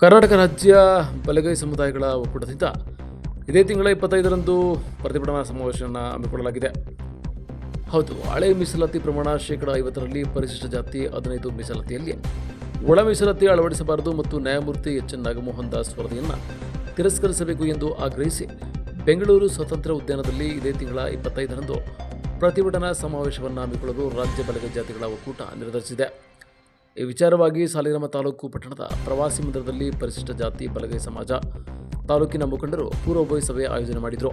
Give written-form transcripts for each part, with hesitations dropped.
ಕರ್ನಾಟಕ ರಾಜ್ಯ ಬಲಗೈ ಸಮುದಾಯಗಳ ಒಕ್ಕೂಟದಿಂದ ಇದೇ ತಿಂಗಳ 25ರಂದು ಪ್ರತಿಭಟನಾ ಸಮಾವೇಶವನ್ನು ಹಮ್ಮಿಕೊಳ್ಳಲಾಗಿದೆ. ಹೌದು, ಹಳೆ ಮೀಸಲಾತಿ ಪ್ರಮಾಣ 50%ರಲ್ಲಿ ಪರಿಶಿಷ್ಟ ಜಾತಿ 15 ಮೀಸಲಾತಿಯಲ್ಲಿ ಒಳ ಮೀಸಲಾತಿ ಅಳವಡಿಸಬಾರದು ಮತ್ತು ನ್ಯಾಯಮೂರ್ತಿ ಎಚ್.ಎನ್. ನಾಗಮೋಹನ್ ದಾಸ್ ವರದಿಯನ್ನು ತಿರಸ್ಕರಿಸಬೇಕು ಎಂದು ಆಗ್ರಹಿಸಿ ಬೆಂಗಳೂರು ಸ್ವಾತಂತ್ರ್ಯ ಉದ್ಯಾನದಲ್ಲಿ ಇದೇ ತಿಂಗಳ 25ರಂದು ಪ್ರತಿಭಟನಾ ಸಮಾವೇಶವನ್ನು ಹಮ್ಮಿಕೊಳ್ಳಲು ರಾಜ್ಯ ಬಲಗೈ ಜಾತಿಗಳ ಒಕ್ಕೂಟ ನಿರ್ಧರಿಸಿದೆ. ಈ ವಿಚಾರವಾಗಿ ಸಾಲಿಗ್ರಾಮ ತಾಲೂಕು ಪಟ್ಟಣದ ಪ್ರವಾಸಿ ಮಂದಿರದಲ್ಲಿ ಪರಿಶಿಷ್ಟ ಜಾತಿ ಬಲಗೈ ಸಮಾಜ ತಾಲೂಕಿನ ಮುಖಂಡರು ಪೂರ್ವಭಾವಿ ಸಭೆ ಆಯೋಜನೆ ಮಾಡಿದರು.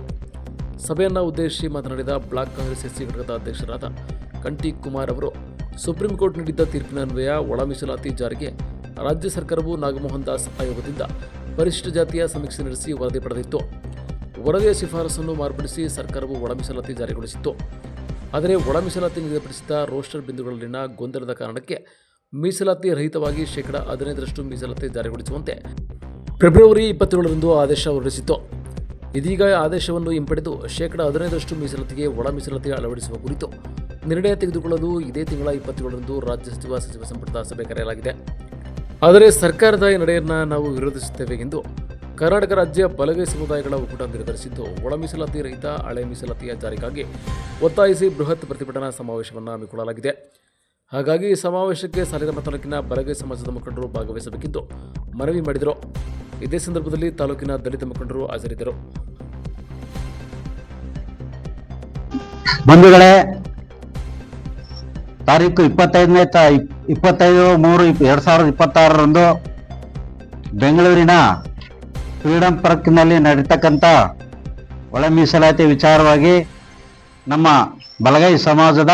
ಸಭೆಯನ್ನು ಉದ್ದೇಶಿಸಿ ಮಾತನಾಡಿದ ಬ್ಲಾಕ್ ಕಾಂಗ್ರೆಸ್ ಎಸ್ಸಿ ಘಟಕದ ಅಧ್ಯಕ್ಷರಾದ ಕಂಟಿ ಕುಮಾರ್ ಅವರು, ಸುಪ್ರೀಂ ಕೋರ್ಟ್ ನೀಡಿದ್ದ ತೀರ್ಪಿನನ್ವಯ ಒಳ ಮೀಸಲಾತಿ ಜಾರಿಗೆ ರಾಜ್ಯ ಸರ್ಕಾರವು ನಾಗಮೋಹನ್ ದಾಸ್ ಆಯೋಗದಿಂದ ಪರಿಶಿಷ್ಟ ಜಾತಿಯ ಸಮೀಕ್ಷೆ ನಡೆಸಿ ವರದಿ ಪಡೆದಿತ್ತು. ವರದಿಯ ಶಿಫಾರಸನ್ನು ಮಾರ್ಪಡಿಸಿ ಸರ್ಕಾರವು ಒಳ ಮೀಸಲಾತಿ ಜಾರಿಗೊಳಿಸಿತ್ತು. ಆದರೆ ಒಳ ಮೀಸಲಾತಿ ನಿಗದಿಪಡಿಸಿದ ರೋಸ್ಟರ್ ಬಿಂದುಗಳಲ್ಲಿನ ಗೊಂದಲದ ಕಾರಣಕ್ಕೆ ಮೀಸಲಾತಿ ರಹಿತವಾಗಿ 15% ಮೀಸಲಾತಿ ಜಾರಿಗೊಳಿಸುವಂತೆ ಫೆಬ್ರವರಿ 27ರಂದು ಆದೇಶ ಹೊರಡಿಸಿತ್ತು. ಇದೀಗ ಆದೇಶವನ್ನು ಹಿಂಪಡೆದು 15% ಮೀಸಲಾತಿಗೆ ಒಳ ಮೀಸಲಾತಿ ಅಳವಡಿಸುವ ಕುರಿತು ನಿರ್ಣಯ ತೆಗೆದುಕೊಳ್ಳಲು ಇದೇ ತಿಂಗಳ 27ರಂದು ರಾಜ್ಯ ಸಚಿವ ಸಂಪುಟದ ಸಭೆ ಕರೆಯಲಾಗಿದೆ. ಆದರೆ ಸರ್ಕಾರದ ಈ ನಡೆಯನ್ನು ನಾವು ವಿರೋಧಿಸುತ್ತೇವೆ ಎಂದು ಕರ್ನಾಟಕ ರಾಜ್ಯ ಬಲಗೈ ಸಮುದಾಯಗಳ ಒಕ್ಕೂಟ ನಿರ್ಧರಿಸಿದ್ದು, ಒಳ ಮೀಸಲಾತಿ ರಹಿತ ಹಳೆ ಮೀಸಲಾತಿಯ ಜಾರಿಗಾಗಿ ಒತ್ತಾಯಿಸಿ ಬೃಹತ್ ಪ್ರತಿಭಟನಾ ಸಮಾವೇಶವನ್ನು ಹಮ್ಮಿಕೊಳ್ಳಲಾಗಿದೆ. ಹಾಗಾಗಿ ಈ ಸಮಾವೇಶಕ್ಕೆ ಸಾಲಿಗ್ರಾಮ ತಾಲೂಕಿನ ಬಲಗೈ ಸಮಾಜದ ಮುಖಂಡರು ಭಾಗವಹಿಸಬೇಕೆಂದು ಮನವಿ ಮಾಡಿದರು. ಇದೇ ಸಂದರ್ಭದಲ್ಲಿ ತಾಲೂಕಿನ ದಲಿತ ಮುಖಂಡರು ಹಾಜರಿದ್ದರು. ಬಂಧುಗಳೇ, ತಾರೀಕು 25/3/2026ರಂದು ಬೆಂಗಳೂರಿನ ಫ್ರೀಡಂ ಪಾರ್ಕ್ನಲ್ಲಿ ನಡೀತಕ್ಕಂಥ ಒಳ ಮೀಸಲಾತಿ ವಿಚಾರವಾಗಿ ನಮ್ಮ ಬಲಗೈ ಸಮಾಜದ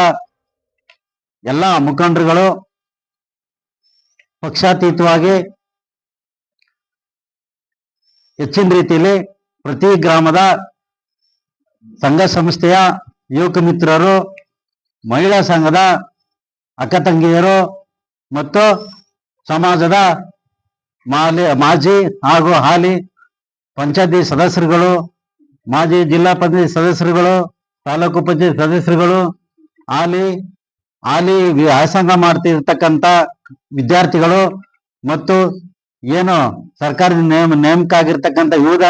ಎಲ್ಲ ಮುಖಂಡರುಗಳು ಪಕ್ಷಾತೀತವಾಗಿ ಹೆಚ್ಚಿನ ರೀತಿಯಲ್ಲಿ ಪ್ರತಿ ಗ್ರಾಮದ ಸಂಘ ಸಂಸ್ಥೆಯ ಯುವಕ ಮಿತ್ರರು, ಮಹಿಳಾ ಸಂಘದ ಅಕ್ಕ ತಂಗಿಯರು ಮತ್ತು ಸಮಾಜದ ಮಾಜಿ ಹಾಗೂ ಹಾಲಿ ಪಂಚಾಯತಿ ಸದಸ್ಯರುಗಳು, ಮಾಜಿ ಜಿಲ್ಲಾ ಪಂಚಾಯತ್ ಸದಸ್ಯರುಗಳು, ತಾಲೂಕು ಪಂಚಾಯತ್ ಸದಸ್ಯರುಗಳು, ಹಾಲಿ ವ್ಯಾಸಂಗ ಮಾಡ್ತಿರ್ತಕ್ಕಂಥ ವಿದ್ಯಾರ್ಥಿಗಳು ಮತ್ತು ಏನು ಸರ್ಕಾರಿ ನೇಮಕ ಆಗಿರ್ತಕ್ಕಂಥ ವಿವಿಧ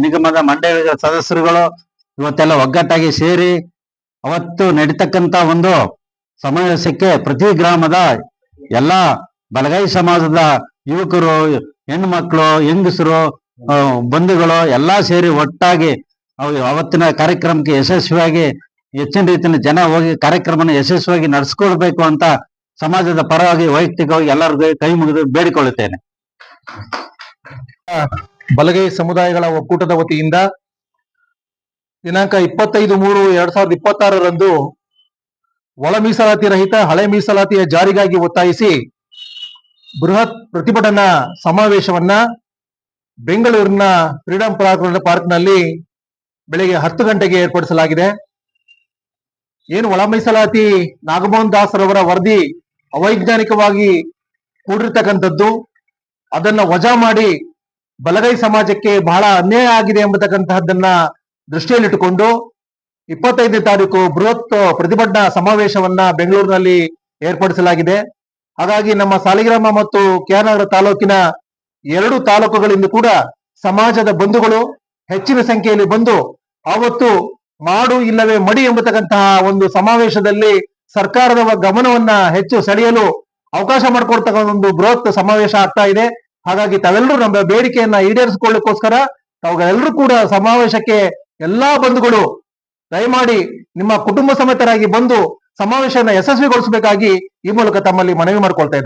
ನಿಗಮದ ಮಂಡಳಿಗಳ ಸದಸ್ಯರುಗಳು ಇವತ್ತೆಲ್ಲ ಒಗ್ಗಟ್ಟಾಗಿ ಸೇರಿ ಅವತ್ತು ನಡೀತಕ್ಕಂಥ ಒಂದು ಸಮಾವೇಶಕ್ಕೆ ಪ್ರತಿ ಗ್ರಾಮದ ಎಲ್ಲ ಬಲಗೈ ಸಮಾಜದ ಯುವಕರು, ಹೆಣ್ಣು ಮಕ್ಕಳು, ಹೆಂಗಸರು, ಬಂಧುಗಳು ಎಲ್ಲ ಸೇರಿ ಒಟ್ಟಾಗಿ ಅವತ್ತಿನ ಕಾರ್ಯಕ್ರಮಕ್ಕೆ ಯಶಸ್ವಿಯಾಗಿ ಹೆಚ್ಚಿನ ರೀತಿಯಲ್ಲಿ ಜನ ಹೋಗಿ ಕಾರ್ಯಕ್ರಮನ ಯಶಸ್ವಿಯಾಗಿ ನಡೆಸ್ಕೊಳ್ಬೇಕು ಅಂತ ಸಮಾಜದ ಪರವಾಗಿ ವೈಯಕ್ತಿಕವಾಗಿ ಎಲ್ಲರಿಗೂ ಕೈ ಮುಗಿದು ಬೇಡಿಕೊಳ್ಳುತ್ತೇನೆ. ಬಲಗೈ ಸಮುದಾಯಗಳ ಒಕ್ಕೂಟದ ವತಿಯಿಂದ ದಿನಾಂಕ 25/3/2026ರಂದು ಒಳ ಮೀಸಲಾತಿ ರಹಿತ ಹಳೆ ಮೀಸಲಾತಿಯ ಜಾರಿಗಾಗಿ ಒತ್ತಾಯಿಸಿ ಬೃಹತ್ ಪ್ರತಿಭಟನಾ ಸಮಾವೇಶವನ್ನ ಬೆಂಗಳೂರಿನ ಫ್ರೀಡಂ ಪಾರ್ಕ್ನಲ್ಲಿ ಬೆಳಗ್ಗೆ 10 ಗಂಟೆಗೆ ಏರ್ಪಡಿಸಲಾಗಿದೆ. ಏನು ಒಳ ಮೀಸಲಾತಿ ನಾಗಮೋಹನ್ ದಾಸ್ ರವರ ವರದಿ ಅವೈಜ್ಞಾನಿಕವಾಗಿ ಕೂಡಿರ್ತಕ್ಕಂಥದ್ದು, ಅದನ್ನ ವಜಾ ಮಾಡಿ ಬಲಗೈ ಸಮಾಜಕ್ಕೆ ಬಹಳ ಅನ್ಯಾಯ ಆಗಿದೆ ಎಂಬತಕ್ಕಂತಹದ್ದನ್ನ ದೃಷ್ಟಿಯಲ್ಲಿಟ್ಟುಕೊಂಡು 25ನೇ ತಾರೀಕು ಬೃಹತ್ ಪ್ರತಿಭಟನಾ ಸಮಾವೇಶವನ್ನ ಬೆಂಗಳೂರಿನಲ್ಲಿ ಏರ್ಪಡಿಸಲಾಗಿದೆ. ಹಾಗಾಗಿ ನಮ್ಮ ಸಾಲಿಗ್ರಾಮ ಮತ್ತು ಕೆ.ಆರ್. ತಾಲೂಕಿನ 2 ತಾಲೂಕುಗಳಿಂದ ಕೂಡ ಸಮಾಜದ ಬಂಧುಗಳು ಹೆಚ್ಚಿನ ಸಂಖ್ಯೆಯಲ್ಲಿ ಬಂದು ಆವತ್ತು ಮಾಡು ಇಲ್ಲವೇ ಮಡಿ ಎಂಬತಕ್ಕಂತಹ ಒಂದು ಸಮಾವೇಶದಲ್ಲಿ ಸರ್ಕಾರದ ಗಮನವನ್ನ ಹೆಚ್ಚು ಸೆಳೆಯಲು ಅವಕಾಶ ಮಾಡಿಕೊಡ್ತಕ್ಕಂಥ ಒಂದು ಬೃಹತ್ ಸಮಾವೇಶ ಆಗ್ತಾ ಇದೆ. ಹಾಗಾಗಿ ತಾವೆಲ್ಲರೂ ನಮ್ಮ ಬೇಡಿಕೆಯನ್ನ ಈಡೇರಿಸಿಕೊಳ್ಳಿಕ್ಕೋಸ್ಕರ ತಾವೆಲ್ಲರೂ ಕೂಡ ಸಮಾವೇಶಕ್ಕೆ ಎಲ್ಲಾ ಬಂಧುಗಳು ದಯಮಾಡಿ ನಿಮ್ಮ ಕುಟುಂಬ ಸಮೇತರಾಗಿ ಬಂದು ಸಮಾವೇಶವನ್ನು ಯಶಸ್ವಿಗೊಳಿಸಬೇಕಾಗಿ ಈ ಮೂಲಕ ತಮ್ಮಲ್ಲಿ ಮನವಿ ಮಾಡಿಕೊಳ್ತಾ ಇದ್ದಾರೆ.